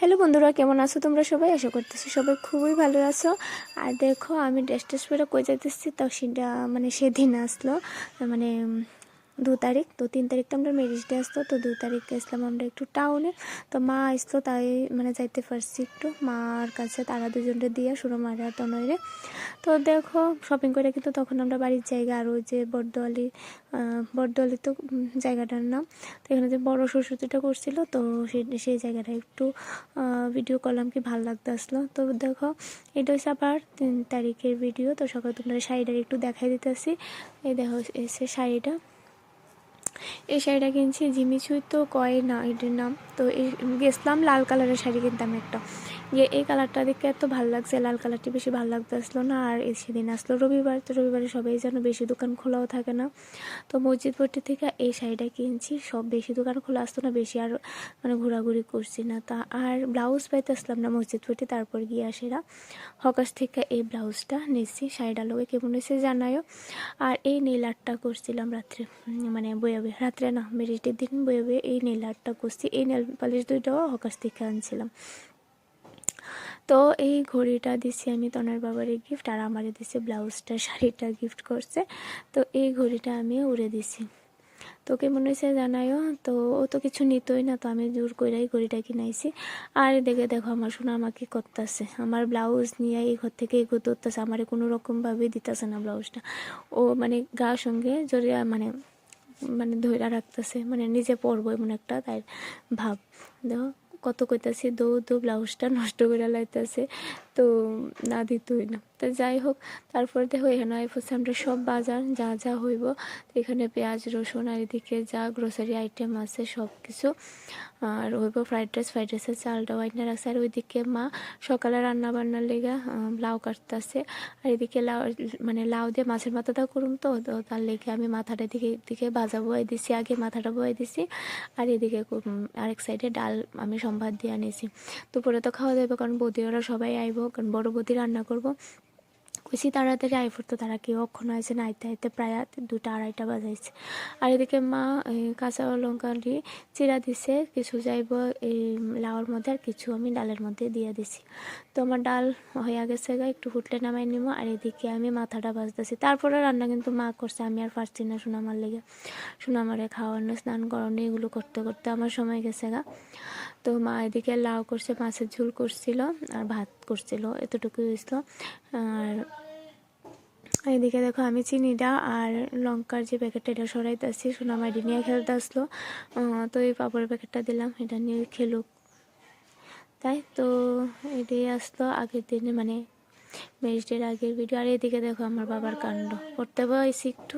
Hello বন্ধুরা, কেমন আছো তোমরা সবাই? আশা করতেছি সবাই খুবই ভালো আছো। আর দেখো আমি ড্রেস টেস পরে কই যাইতেছি, তো সেটা মানে সেদিন আসলো মানে 2 তারিখ, তো 3 তারিখ তো আমরা ম্যারেজ ডে আসতো, তো 2 তারিখ গেছিলাম আমরা একটু টাউনে। তো মা আসতো তাই মানে যাইতে পারছি একটু মার কাছে, তারা দুজনরে দিয়ে শুরু মারে আর তনয়রে। তো দেখো শপিং করে কিন্তু তখন আমরা বাড়ির জায়গা আর ওই যে বটদোয়ালি তো জায়গাটার নাম। তো এখানে যে বড় সরস্বতীটা করছিল, তো সেই জায়গাটা একটু ভিডিও করলাম, কি ভালো লাগতে আসলো। তো দেখো এটা হচ্ছে আবার 3 তারিখের ভিডিও। তো সকালে তোমরা শাড়িটা একটু দেখাই দিতেছি। এই দেখো এসে শাড়িটা, এই শাড়িটা কিনছি জিমিচুই তো কয় না এটার নাম। তো গেছিলাম লাল কালারের শাড়ি কিনতাম একটা, যে এই কালারটা দেখতে এত ভালো লাগছে, লাল কালারটি বেশি ভালো লাগতে আসলো না। আর সেদিন আসলো রবিবার, তো রবিবারে সবাই যেন বেশি দোকান খোলাও থাকে না। তো মসজিদপট্টি থেকে এই শাড়িটা কিনছি, সব বেশি দোকান খোলা আসতো না, বেশি আর মানে ঘোরাঘুরি করছি না। তা আর ব্লাউজ পাইতে আসলাম না মসজিদপট্টি, তারপর গিয়ে আসেরা হকাশ থেকে এই ব্লাউজটা নিচ্ছি। শাড়িটা লোকে কেমন হয়েছে জানায়ও। আর এই নেইল আর্টটা করছিলাম রাত্রে, মানে বয়ে রাত্রে না ম্যারেজের দিন বয়ে এই নেইল আর্টটা করছি। এই নেল পালিশ দুইটাও হকাশ থেকে আনছিলাম। তো এই ঘড়িটা দিছি আমি তনয়ের বাবারে গিফট, আর আমারে দিছে ব্লাউজটা, শাড়িটা গিফট করছে। তো এই ঘড়িটা আমি উড়ে দিছি। তো কেমন হয়েছে জানাইও। তো ও তো কিছু নিতই না, তো আমি জোর কইরাই ঘড়িটা কিনাইছি। আর দেখো আমার সোনা আমাকে করতেছে, আমার ব্লাউজ নিয়ে এই ঘর থেকে এগোতে হতেছে, আমার কোনো রকমভাবে দিতেছে না ব্লাউজটা। ও মানে গা সঙ্গে জড়িয়ে মানে মানে ধরে রাখতেছে, মানে নিজে পরবো এমন একটা তাই ভাব। দেখো কত কইতাছি দৌ ব্লাউজটা নষ্ট করে লাইতেছে, তো না দিতই না। তো যাই হোক, তারপর দেখো এখানে হচ্ছে আমরা সব বাজার যা যা হইব, তো এখানে পেঁয়াজ রসুন আর এদিকে যা গ্রোসারি আইটেম আছে সব কিছু। আর হইব ফ্রাইড রাইসের চালটা ওয়াইনা রাখছে। আর ওইদিকে মা সকালে রান্না বান্নার লেগে লাউ কাটতেছে। আর এদিকে লাউ মানে লাউ দিয়ে মাছের মাথাটা করুম, তো তার লেগে আমি মাথাটা দিকে ভাজা বয়ে দিছি, আগে মাথাটা বয়ে দিছি। আর এদিকে আরেক সাইডে ডাল আমি সম্ভার দিয়ে আনিছি। দুপুরে তো খাওয়া দাওয়া, কারণ বৌদি ওরা সবাই আইব, কারণ বড় বৌদি রান্না করব। খুশি তাড়াতাড়ি আই পড়তো, তারা কেউ অক্ষণ হয়েছে না, আইতে আইতে প্রায় 2টা-2:30 বাজাইছে। আর এদিকে মা কাঁচা লঙ্কা দিয়ে চিরা দিছে, কিছু যাইব এই লাউর মধ্যে আর কিছু আমি ডালের মধ্যে দিয়ে দিছি। তো আমার ডাল হয়ে গেছে গা, একটু ফুটলে নামাই নিব। আর এদিকে আমি মাথাটা ভাজতেছি। তারপরে রান্না কিন্তু মা করছে, আমি আর পারছি না সোনামার লেগে, সোনামারে খাওয়ানো স্নান করানো এগুলো করতে করতে আমার সময় গেছে গা। তো মা এদিকে লাউ করছে, মাছের ঝোল করছিল আর ভাত করছিল, এতটুকু হয়েছিল। আর এদিকে দেখো আমি চিনিটা আর লঙ্কার যে প্যাকেটটা এটা সরাইতেছি, সোনামাইডি নিয়ে খেলতে আসলো। তো এই পাপড়ের প্যাকেটটা দিলাম, এটা নিয়ে খেলুক তাই। তো এটাই আসলো আগের দিনে মানে ম্যারেজ ডের আগের ভিডিও। আর এদিকে দেখো আমার বাবার কাণ্ড, পড়তে বসেছি একটু